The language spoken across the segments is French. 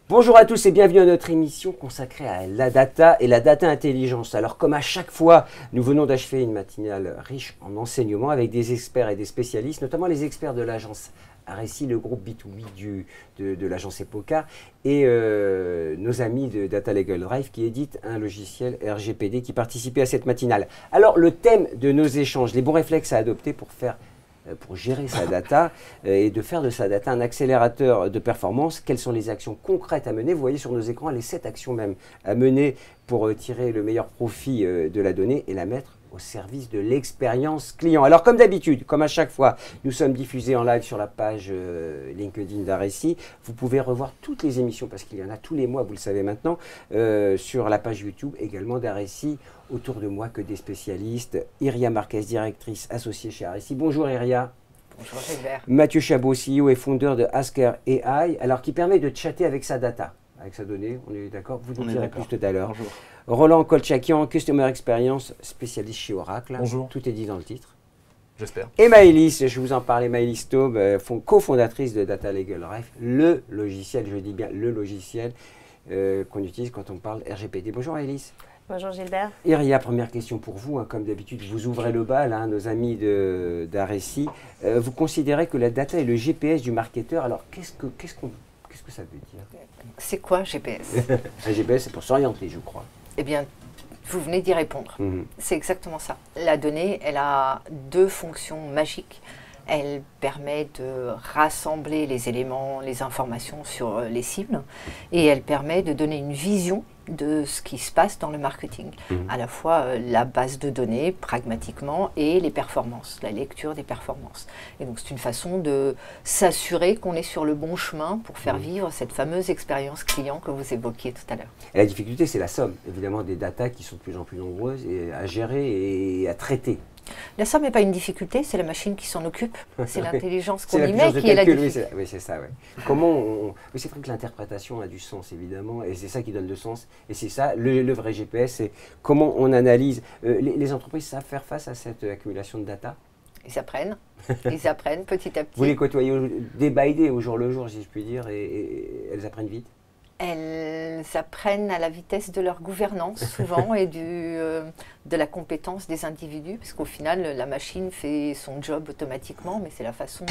Bonjour à tous et bienvenue à notre émission consacrée à la data et la data intelligence. Alors comme à chaque fois, nous venons d'achever une matinale riche en enseignements avec des experts et des spécialistes, notamment les experts de l'agence RSI, le groupe B2B de l'agence Epoca et nos amis de Data Legal Drive qui éditent un logiciel RGPD qui participaient à cette matinale. Alors le thème de nos échanges, les bons réflexes à adopter pour gérer sa data et de faire de sa data un accélérateur de performance. Quelles sont les actions concrètes à mener? Vous voyez sur nos écrans les 7 actions même à mener pour tirer le meilleur profit de la donnée et la mettre au service de l'expérience client. Alors comme d'habitude, comme à chaque fois, nous sommes diffusés en live sur la page LinkedIn d'RSI. Vous pouvez revoir toutes les émissions parce qu'il y en a tous les mois, vous le savez maintenant, sur la page YouTube également d'RSI. Autour de moi que des spécialistes. Iria Marquez, directrice associée chez RSI. Bonjour Iria. Bonjour Gilbert. Mathieu Chabot, CEO et fondeur de Asker AI, alors qui permet de chatter avec sa data, avec sa donnée, on est d'accord? Vous nous direz plus tout à l'heure. Bonjour. Roland Kolchakian, Customer Experience, spécialiste chez Oracle. Bonjour. Tout est dit dans le titre. J'espère. Et Maëlys, je vous en parlais, Maëlys Taube, cofondatrice de Data Legal Drive, le logiciel, je dis bien le logiciel qu'on utilise quand on parle RGPD. Bonjour Maëlys. Bonjour Gilbert. Iria, première question pour vous. Comme d'habitude, vous ouvrez le bal, nos amis d'RSI. Vous considérez que la data est le GPS du marketeur. Alors, qu'est-ce que ça veut dire? C'est quoi GPS? Un GPS, c'est pour s'orienter, je crois. Eh bien, vous venez d'y répondre. C'est exactement ça. La donnée, elle a deux fonctions magiques. Elle permet de rassembler les éléments, les informations sur les cibles et elle permet de donner une vision de ce qui se passe dans le marketing. À la fois la base de données, pragmatiquement, et les performances, la lecture des performances. Et donc c'est une façon de s'assurer qu'on est sur le bon chemin pour faire vivre cette fameuse expérience client que vous évoquiez tout à l'heure. Et la difficulté, c'est la somme, évidemment, des datas qui sont de plus en plus nombreuses et à gérer et à traiter. La somme n'est pas une difficulté, c'est la machine qui s'en occupe. C'est l'intelligence qu'on y met qui est la difficulté. Oui, c'est ça. Ouais. Oui, c'est vrai que l'interprétation a du sens, évidemment, et c'est ça qui donne le sens. Et c'est ça, le vrai GPS, c'est comment on analyse. Les entreprises savent faire face à cette accumulation de data? Ils apprennent petit à petit. Vous les côtoyez day by day, au jour le jour, si je puis dire, et elles apprennent vite? Elles apprennent à la vitesse de leur gouvernance souvent et de la compétence des individus, parce qu'au final, la machine fait son job automatiquement, mais c'est la façon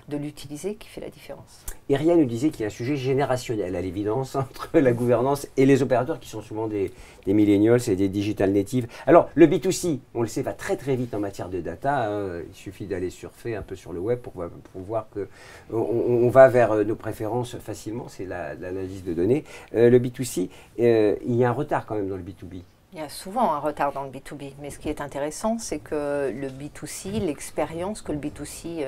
de l'utiliser qui fait la différence. Iria nous disait qu'il y a un sujet générationnel, à l'évidence, entre la gouvernance et les opérateurs qui sont souvent des millennials et des digital natives. Alors, le B2C, on le sait, va très très vite en matière de data. Il suffit d'aller surfer un peu sur le web pour voir qu'on va vers nos préférences facilement. C'est l'analyse de données. Le B2C, il y a un retard quand même dans le B2B. Il y a souvent un retard dans le B2B, mais ce qui est intéressant, c'est que le B2C, l'expérience que le B2C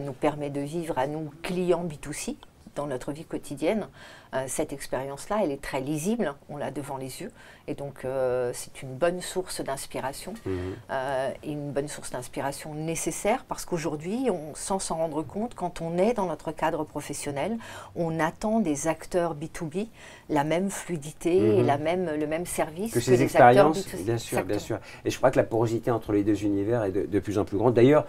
nous permet de vivre à nous, clients B2C, dans notre vie quotidienne, cette expérience-là, elle est très lisible, on l'a devant les yeux, et donc c'est une bonne source d'inspiration, et une bonne source d'inspiration nécessaire, parce qu'aujourd'hui, sans s'en rendre compte, quand on est dans notre cadre professionnel, on attend des acteurs B2B la même fluidité et le même service que ces les acteurs expériences, B2C. bien sûr, Exactement. bien sûr. Et je crois que la porosité entre les deux univers est de plus en plus grande. D'ailleurs,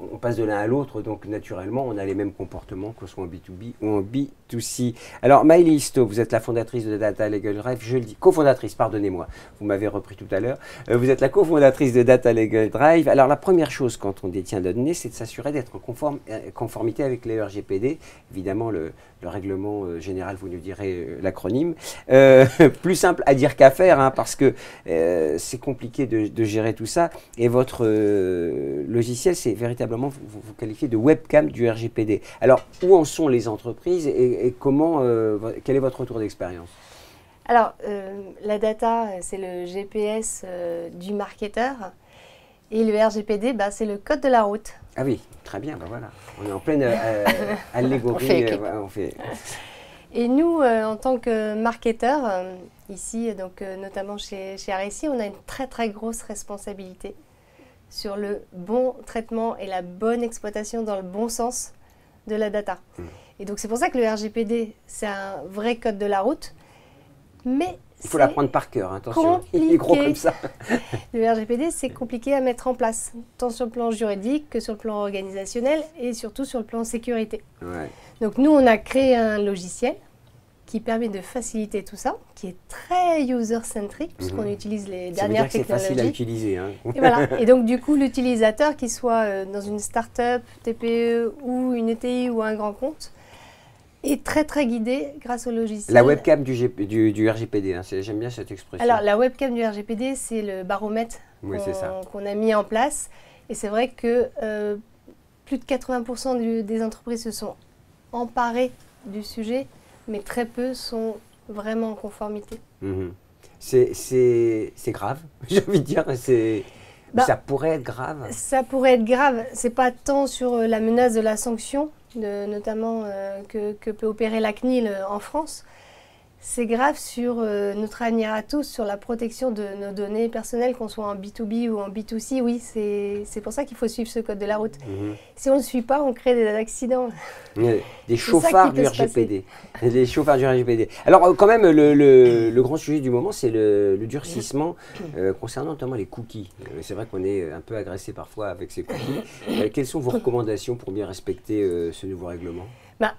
on passe de l'un à l'autre, donc naturellement, on a les mêmes comportements, que ce soit en B2B ou en B2C. Alors, Maëlys Taube, vous êtes la fondatrice de Data Legal Drive, je le dis, cofondatrice, pardonnez-moi, vous m'avez repris tout à l'heure. Vous êtes la cofondatrice de Data Legal Drive. Alors, la première chose quand on détient de la donnée, c'est de s'assurer d'être en conformité avec les RGPD. Évidemment, le règlement général, vous nous direz l'acronyme. Plus simple à dire qu'à faire, parce que c'est compliqué de gérer tout ça. Et votre logiciel, c'est véritablement, vous qualifiez de webcam du RGPD. Alors, où en sont les entreprises et comment, quel est votre retour d'expérience? Alors, la data, c'est le GPS du marketeur. Et le RGPD, c'est le code de la route. Ah oui, très bien, voilà. On est en pleine allégorie. On fait Et nous, en tant que marketeurs, ici, donc, notamment chez RSI, on a une très très grosse responsabilité sur le bon traitement et la bonne exploitation dans le bon sens de la data. Et donc c'est pour ça que le RGPD, c'est un vrai code de la route, mais il faut l'apprendre par cœur, attention, il est gros comme ça. Le RGPD, c'est compliqué à mettre en place, tant sur le plan juridique que sur le plan organisationnel et surtout sur le plan sécurité. Ouais. Donc nous, on a créé un logiciel qui permet de faciliter tout ça, qui est très user-centric, puisqu'on utilise les dernières technologies. C'est facile à utiliser. Hein. Et, voilà. Et donc, du coup, l'utilisateur, qu'il soit dans une start-up, TPE ou une ETI ou un grand compte, est très très guidé grâce au logiciel. La webcam du RGPD, hein, j'aime bien cette expression. Alors, la webcam du RGPD, c'est le baromètre qu'on a mis en place. Et c'est vrai que plus de 80% des entreprises se sont emparées du sujet, mais très peu sont vraiment en conformité. C'est grave, j'ai envie de dire. Ça pourrait être grave. Ça pourrait être grave. C'est pas tant sur la menace de la sanction, notamment que peut opérer la CNIL en France. C'est grave sur notre avenir à tous, sur la protection de nos données personnelles, qu'on soit en B2B ou en B2C. Oui, c'est pour ça qu'il faut suivre ce code de la route. Si on ne le suit pas, on crée des accidents. Des chauffards du RGPD. Les chauffards du RGPD. Alors, quand même, le grand sujet du moment, c'est le durcissement concernant notamment les cookies. C'est vrai qu'on est un peu agressé parfois avec ces cookies. Quelles sont vos recommandations pour bien respecter ce nouveau règlement ?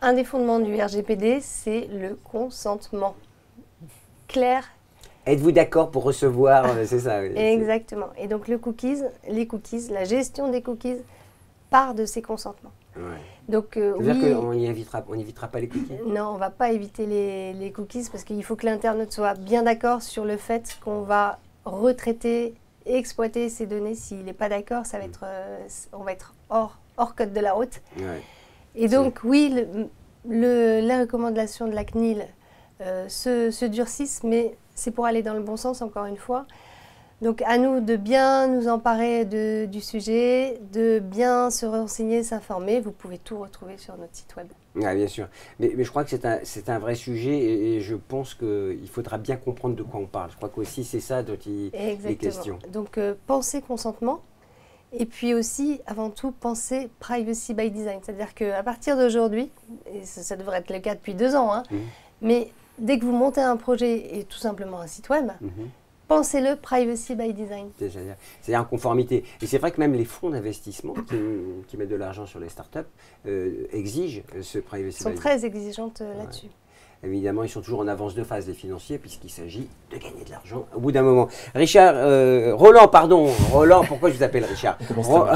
Un des fondements du RGPD, c'est le consentement clair. Êtes-vous d'accord pour recevoir c'est ça. Exactement. Et donc les cookies, la gestion des cookies part de ces consentements. Ouais. Donc c'est-à-dire qu'on n'évitera pas les cookies. Non, on ne va pas éviter les cookies parce qu'il faut que l'internaute soit bien d'accord sur le fait qu'on va retraiter et exploiter ces données. S'il n'est pas d'accord, ça va être, on va être hors code de la route. Ouais. Et donc, oui, les recommandations de la CNIL se durcissent, mais c'est pour aller dans le bon sens, encore une fois. Donc, à nous de bien nous emparer du sujet, de bien se renseigner, s'informer. Vous pouvez tout retrouver sur notre site web. Oui, bien sûr. Mais je crois que c'est un vrai sujet et je pense qu'il faudra bien comprendre de quoi on parle. Je crois qu'aussi, c'est ça dont il est question. Donc, pensez consentement. Et puis aussi, avant tout, pensez privacy by design. C'est-à-dire qu'à partir d'aujourd'hui, et ça devrait être le cas depuis 2 ans, hein, mais dès que vous montez un projet et tout simplement un site web, pensez-le privacy by design. C'est-à-dire en conformité. Et c'est vrai que même les fonds d'investissement qui mettent de l'argent sur les startups exigent ce privacy by design. Ils sont très exigeantes là-dessus. Évidemment, ils sont toujours en avance de phase, les financiers, puisqu'il s'agit de gagner de l'argent au bout d'un moment. Roland, pourquoi je vous appelle Richard?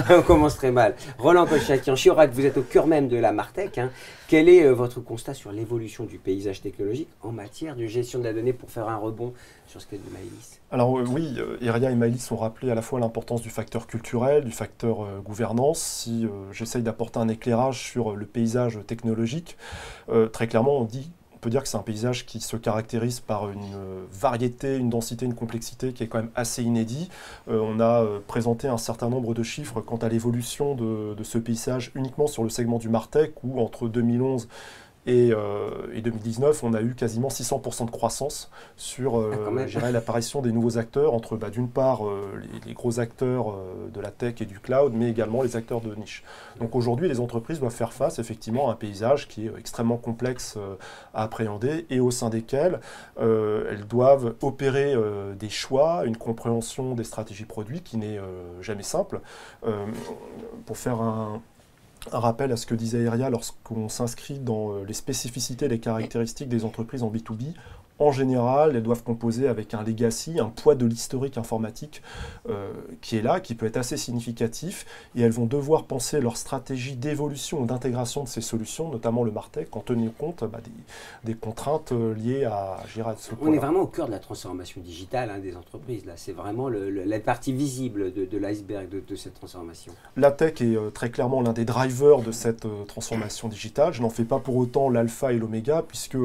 On commence très mal. Roland Colchiakian-Chiorac, vous êtes au cœur même de la Martech. Hein. Quel est votre constat sur l'évolution du paysage technologique en matière de gestion de la donnée pour faire un rebond sur ce que dit Maëlys? Alors oui, Iria et Maëlys ont rappelé à la fois l'importance du facteur culturel, du facteur gouvernance. Si j'essaye d'apporter un éclairage sur le paysage technologique, très clairement on peut dire que c'est un paysage qui se caractérise par une variété, une densité, une complexité qui est quand même assez inédit. On a présenté un certain nombre de chiffres quant à l'évolution de ce paysage uniquement sur le segment du Martech, où entre 2011 et 2019, on a eu quasiment 600% de croissance sur l'apparition des nouveaux acteurs, entre d'une part les gros acteurs de la tech et du cloud, mais également les acteurs de niche. Donc aujourd'hui, les entreprises doivent faire face effectivement à un paysage qui est extrêmement complexe à appréhender et au sein desquels elles doivent opérer des choix, une compréhension des stratégies produits qui n'est jamais simple. Pour faire un rappel à ce que disait Iria, lorsqu'on s'inscrit dans les spécificités, les caractéristiques des entreprises en B2B, en général, elles doivent composer avec un legacy, un poids de l'historique informatique qui est là, qui peut être assez significatif, et elles vont devoir penser leur stratégie d'évolution ou d'intégration de ces solutions, notamment le Martech, en tenir compte des contraintes liées à ce point-là. On est vraiment au cœur de la transformation digitale des entreprises. Là, c'est vraiment la partie visible de l'iceberg de cette transformation. La tech est très clairement l'un des drivers de cette transformation digitale. Je n'en fais pas pour autant l'alpha et l'oméga, puisque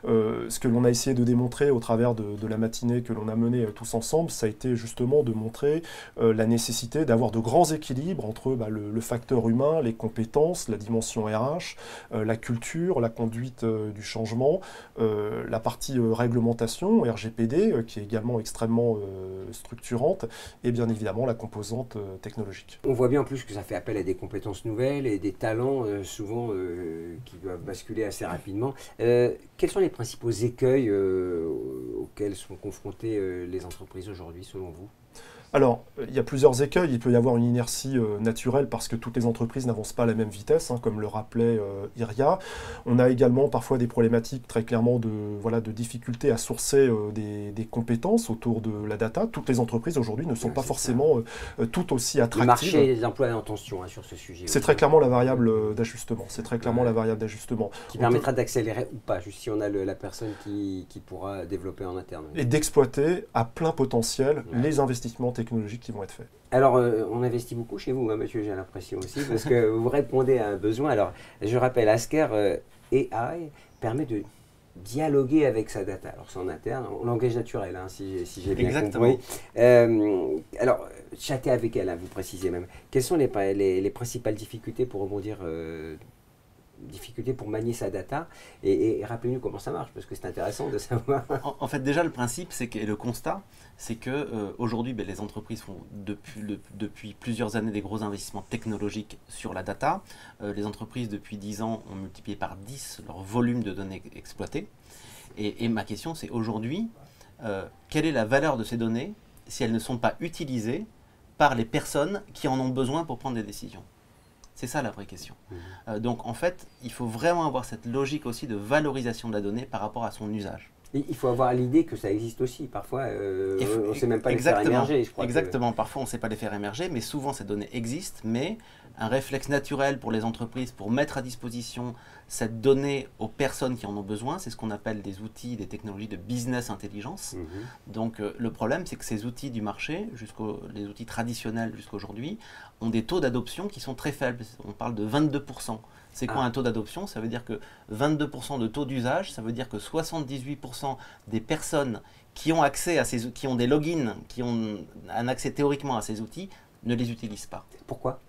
ce que l'on a essayé de démontrer au travers de la matinée que l'on a menée tous ensemble, ça a été justement de montrer la nécessité d'avoir de grands équilibres entre le facteur humain, les compétences, la dimension RH, la culture, la conduite du changement, la partie réglementation, RGPD, qui est également extrêmement structurante, et bien évidemment la composante technologique. On voit bien en plus que ça fait appel à des compétences nouvelles et des talents souvent qui doivent basculer assez rapidement. Quels sont les principaux écueils auxquels sont confrontées les entreprises aujourd'hui, selon vous? Alors, il y a plusieurs écueils. Il peut y avoir une inertie naturelle parce que toutes les entreprises n'avancent pas à la même vitesse, comme le rappelait Iria. On a également parfois des problématiques très clairement de difficultés à sourcer des compétences autour de la data. Toutes les entreprises aujourd'hui ne sont pas forcément toutes aussi attractives. Le marché de l'emploi est en tension sur ce sujet. C'est très clairement la variable d'ajustement. C'est très clairement la variable d'ajustement. Qui permettra d'accélérer ou pas, juste si on a la personne qui pourra développer en interne. Et d'exploiter à plein potentiel les investissements technologiques qui vont être faits. Alors, on investit beaucoup chez vous, monsieur, j'ai l'impression aussi, parce que vous répondez à un besoin. Alors, je rappelle, Asker AI permet de dialoguer avec sa data. Alors, c'est en interne, en langage naturel, si j'ai bien compris. Alors, chatter avec elle, vous précisez même. Quelles sont les principales difficultés pour rebondir difficultés pour manier sa data et rappelez-nous comment ça marche parce que c'est intéressant de savoir. En fait, déjà le principe, c'est que le constat, c'est que aujourd'hui, les entreprises font depuis plusieurs années des gros investissements technologiques sur la data. Les entreprises depuis 10 ans ont multiplié par 10 leur volume de données exploitées. Et ma question, c'est aujourd'hui, quelle est la valeur de ces données si elles ne sont pas utilisées par les personnes qui en ont besoin pour prendre des décisions? C'est ça la vraie question. Donc en fait, il faut vraiment avoir cette logique aussi de valorisation de la donnée par rapport à son usage. Et il faut avoir l'idée que ça existe aussi. Parfois, on ne sait même pas les faire émerger. Je crois parfois on ne sait pas les faire émerger, mais souvent ces données existent, mais un réflexe naturel pour les entreprises pour mettre à disposition cette donnée aux personnes qui en ont besoin, c'est ce qu'on appelle des outils, des technologies de business intelligence. Donc le problème, c'est que ces outils du marché, les outils traditionnels jusqu'aujourd'hui, ont des taux d'adoption qui sont très faibles. On parle de 22%. C'est quoi un taux d'adoption? Ça veut dire que 22% de taux d'usage, ça veut dire que 78% des personnes qui ont accès à ces qui ont des logins, qui ont un accès théoriquement à ces outils, ne les utilisent pas. Pourquoi?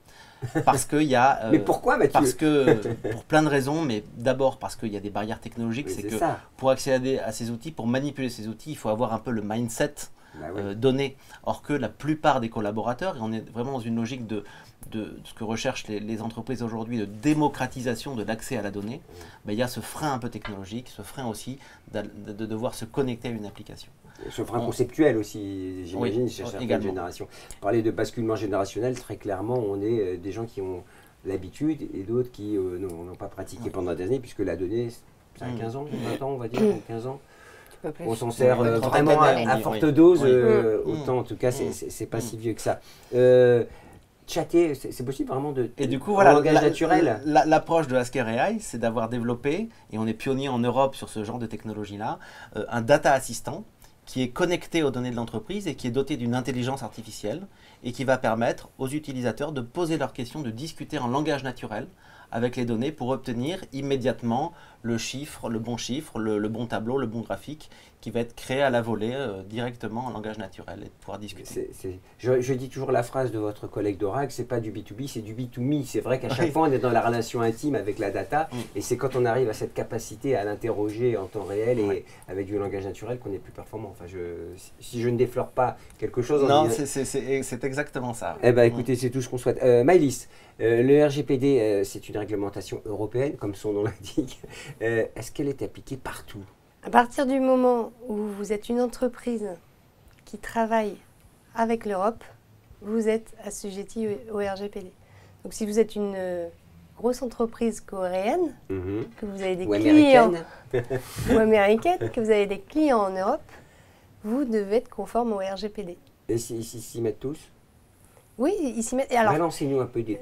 Parce qu'il y a... mais pourquoi, Mathieu? Parce que, pour plein de raisons, mais d'abord parce qu'il y a des barrières technologiques. C'est que pour accéder à ces outils, pour manipuler ces outils, il faut avoir un peu le mindset donné. Or que la plupart des collaborateurs, et on est vraiment dans une logique de ce que recherchent les entreprises aujourd'hui, de démocratisation de l'accès à la donnée, il y a ce frein un peu technologique, ce frein aussi de devoir se connecter à une application. Ce frein conceptuel aussi, j'imagine, chez certaines générations. Parler de basculement générationnel, très clairement, on est des gens qui ont l'habitude et d'autres qui n'ont pas pratiqué pendant des années, puisque la donnée, ça a 15 ans, 20 ans, on va dire, 15 ans. On s'en sert vraiment à forte dose, autant en tout cas, c'est pas si vieux que ça. Chatter, c'est possible vraiment et du coup, voilà, langage naturel. L'approche de Asker AI, c'est d'avoir développé, et on est pionnier en Europe sur ce genre de technologie-là, un data assistant qui est connecté aux données de l'entreprise et qui est doté d'une intelligence artificielle et qui va permettre aux utilisateurs de poser leurs questions, de discuter en langage naturel avec les données pour obtenir immédiatement le chiffre, le bon tableau, le bon graphique qui va être créé à la volée directement en langage naturel et de pouvoir discuter. Je dis toujours la phrase de votre collègue d'Oracle, c'est pas du B2B, c'est du B2Me. C'est vrai qu'à chaque fois on est dans la relation intime avec la data et c'est quand on arrive à cette capacité à l'interroger en temps réel et avec du langage naturel qu'on est plus performant. Enfin, si je ne déflore pas quelque chose... Non, c'est exactement ça. Eh ben, écoutez, c'est tout ce qu'on souhaite. Maëlys, le RGPD, c'est une réglementation européenne, comme son nom l'indique. Est-ce qu'elle est appliquée partout? À partir du moment où vous êtes une entreprise qui travaille avec l'Europe, vous êtes assujetti au RGPD. Donc si vous êtes une grosse entreprise coréenne, que vous avez des clients ou américaine, que vous avez des clients en Europe, vous devez être conforme au RGPD. Et s'y mettent tous? Oui, ils s'y mettent. Alors, balancez-nous un peu des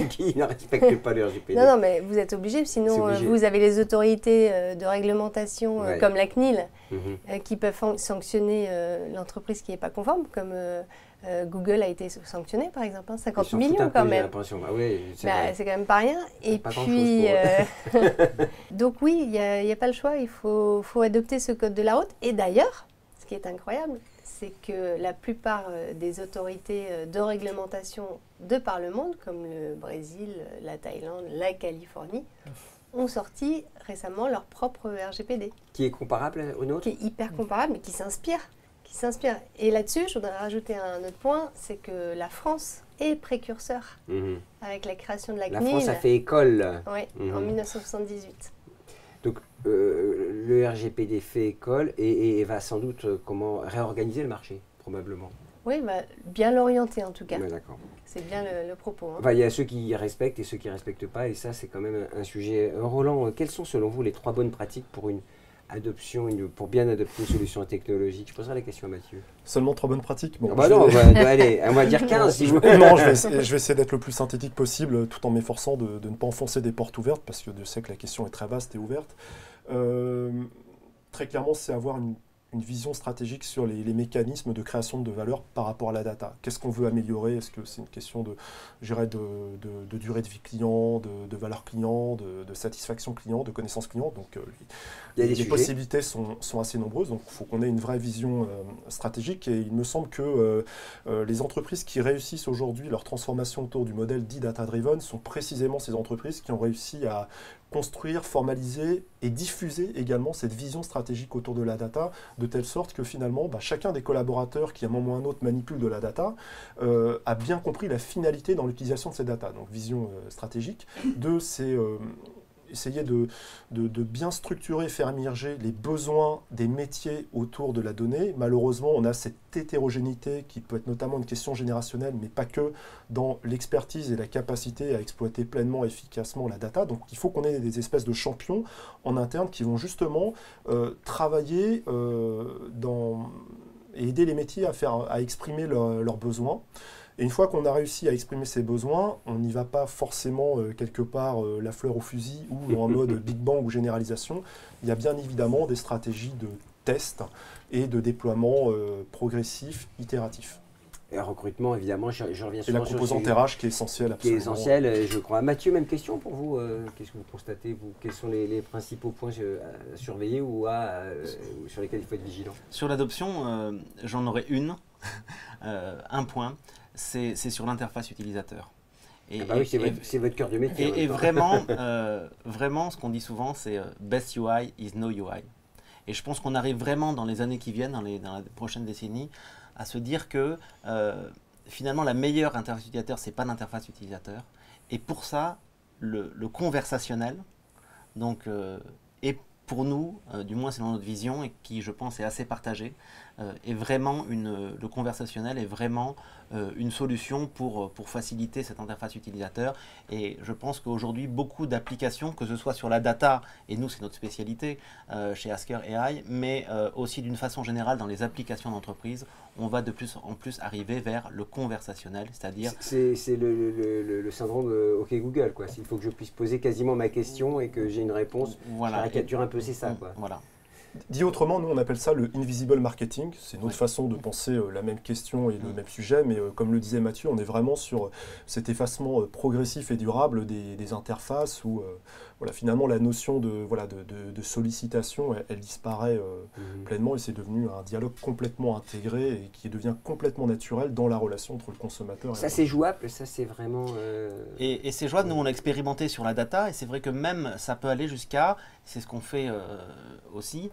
qui ne respectent pas le RGPD. Non, mais vous êtes obligés, sinon vous avez les autorités de réglementation comme la CNIL qui peuvent sanctionner l'entreprise qui n'est pas conforme, comme Google a été sanctionné par exemple, 50 millions quand même. C'est quand même pas rien. Et puis, donc oui, il n'y a pas le choix, il faut adopter ce code de la route. Et d'ailleurs, ce qui est incroyable, c'est que la plupart des autorités de réglementation de par le monde, comme le Brésil, la Thaïlande, la Californie, ont sorti récemment leur propre RGPD. Qui est comparable au nôtre? Qui est hyper comparable, mais qui s'inspire. Et là-dessus, je voudrais rajouter un autre point, c'est que la France est précurseur avec la création de la CNIL. La France a fait école. Oui, en 1978. Donc le RGPD fait école et va sans doute réorganiser le marché, probablement. Oui, bien l'orienter en tout cas. Ouais, d'accord. C'est bien le propos. Hein. Enfin, il y a ceux qui respectent et ceux qui ne respectent pas, et ça c'est quand même un sujet. Roland, quelles sont selon vous les 3 bonnes pratiques pour une adoption, pour bien adopter une solution technologique? Je poserai la question à Mathieu. Seulement 3 bonnes pratiques. Bon, allez, on va dire 15 si vous voulez. Non, je vais essayer d'être le plus synthétique possible tout en m'efforçant de ne pas enfoncer des portes ouvertes parce que je sais que la question est très vaste et ouverte. Très clairement, c'est avoir une vision stratégique sur les mécanismes de création de valeur par rapport à la data. Qu'est-ce qu'on veut améliorer? Est-ce que c'est une question de durée de vie client, de valeur client, de satisfaction client, de connaissance client? Donc les possibilités sont assez nombreuses, donc il faut qu'on ait une vraie vision stratégique, et il me semble que les entreprises qui réussissent aujourd'hui leur transformation autour du modèle dit data-driven sont précisément ces entreprises qui ont réussi à construire, formaliser et diffuser également cette vision stratégique autour de la data, de telle sorte que finalement, chacun des collaborateurs qui à un moment ou à un autre manipule de la data a bien compris la finalité dans l'utilisation de ces data. Donc vision stratégique. 2, c'est essayer de bien structurer, faire émerger les besoins des métiers autour de la donnée. Malheureusement, on a cette hétérogénéité qui peut être notamment une question générationnelle, mais pas que, dans l'expertise et la capacité à exploiter pleinement, efficacement la data. Donc il faut qu'on ait des espèces de champions en interne qui vont justement travailler et aider les métiers à exprimer leurs besoins. Et une fois qu'on a réussi à exprimer ses besoins, on n'y va pas forcément quelque part la fleur au fusil ou en mode Big Bang ou généralisation. Il y a bien évidemment des stratégies de test et de déploiement progressif, itératif. Et recrutement, évidemment, je reviens sur la composante RH qui est essentielle, absolument. Qui est essentielle, je crois. Mathieu, même question pour vous. Qu'est-ce que vous constatez, vous? Quels sont les principaux points à surveiller ou sur lesquels il faut être vigilant? Sur l'adoption, j'en aurais un point. C'est sur l'interface utilisateur. Oui, c'est votre cœur de métier. Et vraiment, ce qu'on dit souvent, c'est best UI is no UI. Et je pense qu'on arrive vraiment dans les années qui viennent, dans la prochaine décennie, à se dire que finalement la meilleure interface utilisateur, c'est pas l'interface utilisateur. Et pour ça, le conversationnel, donc, est pour nous, du moins c'est dans notre vision, et qui je pense est assez partagée, est vraiment le conversationnel est vraiment une solution pour faciliter cette interface utilisateur. Et je pense qu'aujourd'hui, beaucoup d'applications, que ce soit sur la data, et nous c'est notre spécialité chez Asker AI, mais aussi d'une façon générale dans les applications d'entreprise, on va de plus en plus arriver vers le conversationnel, c'est-à-dire... C'est le syndrome OK Google, quoi. Il faut que je puisse poser quasiment ma question et que j'ai une réponse. Voilà. Je caricature un peu, c'est ça, quoi. Voilà. Dit autrement, nous on appelle ça le invisible marketing. C'est une autre façon de penser la même question et le même sujet, mais comme le disait Mathieu, on est vraiment sur cet effacement progressif et durable des interfaces où finalement la notion de sollicitation, elle disparaît pleinement, et c'est devenu un dialogue complètement intégré et qui devient complètement naturel dans la relation entre le consommateur et ça. C'est jouable, ça c'est vraiment... Et c'est jouable, nous on l'a expérimenté sur la data, et c'est vrai que même ça peut aller jusqu'à, c'est ce qu'on fait aussi,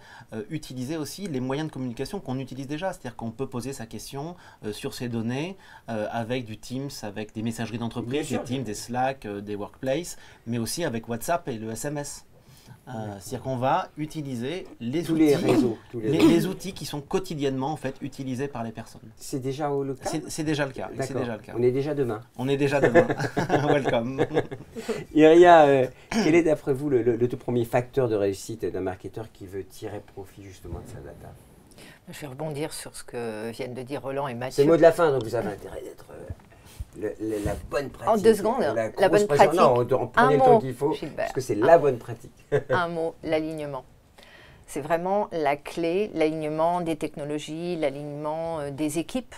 utiliser aussi les moyens de communication qu'on utilise déjà, c'est-à-dire qu'on peut poser sa question sur ces données avec du Teams, avec des messageries d'entreprise, des Teams, des Slack, des Workplace, mais aussi avec WhatsApp et le SMS. C'est-à-dire qu'on va utiliser les outils qui sont quotidiennement en fait utilisés par les personnes. C'est déjà le cas. C'est déjà le cas. On est déjà demain. On est déjà demain. Welcome. Iria, quel est d'après vous le tout premier facteur de réussite d'un marketeur qui veut tirer profit justement de sa data? Je vais rebondir sur ce que viennent de dire Roland et Mathieu. C'est le mot de la fin, donc vous avez intérêt d'être la bonne pratique. En 2 secondes, la bonne pratique. Non, prenez le temps qu'il faut, parce que c'est la bonne pratique. Un mot, l'alignement. C'est vraiment la clé, l'alignement des technologies, l'alignement des équipes,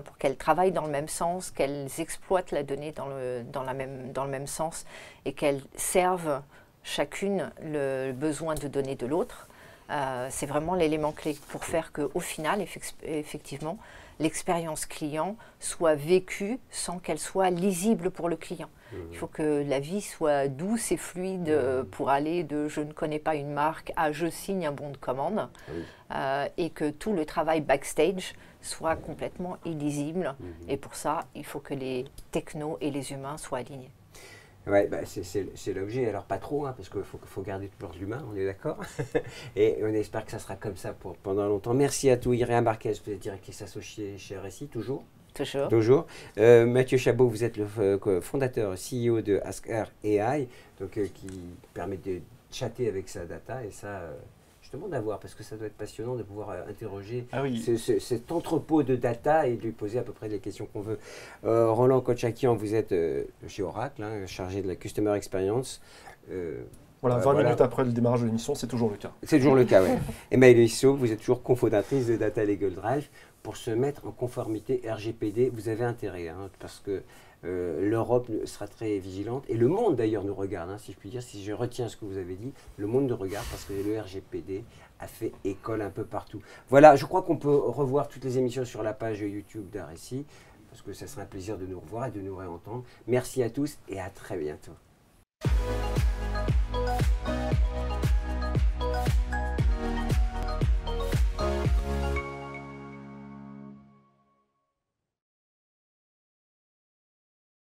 pour qu'elles travaillent dans le même sens, qu'elles exploitent la donnée dans le même sens, et qu'elles servent chacune le besoin de données de l'autre. C'est vraiment l'élément clé pour faire qu'au final, effectivement, l'expérience client soit vécue sans qu'elle soit lisible pour le client. Il faut que la vie soit douce et fluide pour aller de « je ne connais pas une marque » à « je signe un bon de commande » et que tout le travail backstage soit complètement illisible. Et pour ça, il faut que les technos et les humains soient alignés. Ouais, bah c'est l'objet. Alors pas trop, hein, parce qu'il faut garder toujours l'humain, on est d'accord. Et on espère que ça sera comme ça pendant longtemps. Merci à tous. Iréa Marquez, vous êtes directrice associée chez RSI, toujours. Toujours. Toujours. Mathieu Chabot, vous êtes le fondateur, CEO de Ask-R AI, donc, qui permet de chatter avec sa data. Et ça, je demande à voir, parce que ça doit être passionnant de pouvoir interroger cet entrepôt de data et de lui poser à peu près les questions qu'on veut. Roland Kochakian, vous êtes chez Oracle, hein, chargé de la Customer Experience. Voilà, 20 minutes après le démarrage de l'émission, c'est toujours le cas. C'est toujours le cas, oui. Et Maëlle Issot, vous êtes toujours cofondatrice de Data Legal Drive. Pour se mettre en conformité RGPD, vous avez intérêt, hein, parce que l'Europe sera très vigilante, et le monde d'ailleurs nous regarde, hein, si je puis dire, si je retiens ce que vous avez dit, le monde nous regarde parce que le RGPD a fait école un peu partout. Voilà, je crois qu'on peut revoir toutes les émissions sur la page YouTube d'RSI, parce que ça serait un plaisir de nous revoir et de nous réentendre. Merci à tous et à très bientôt.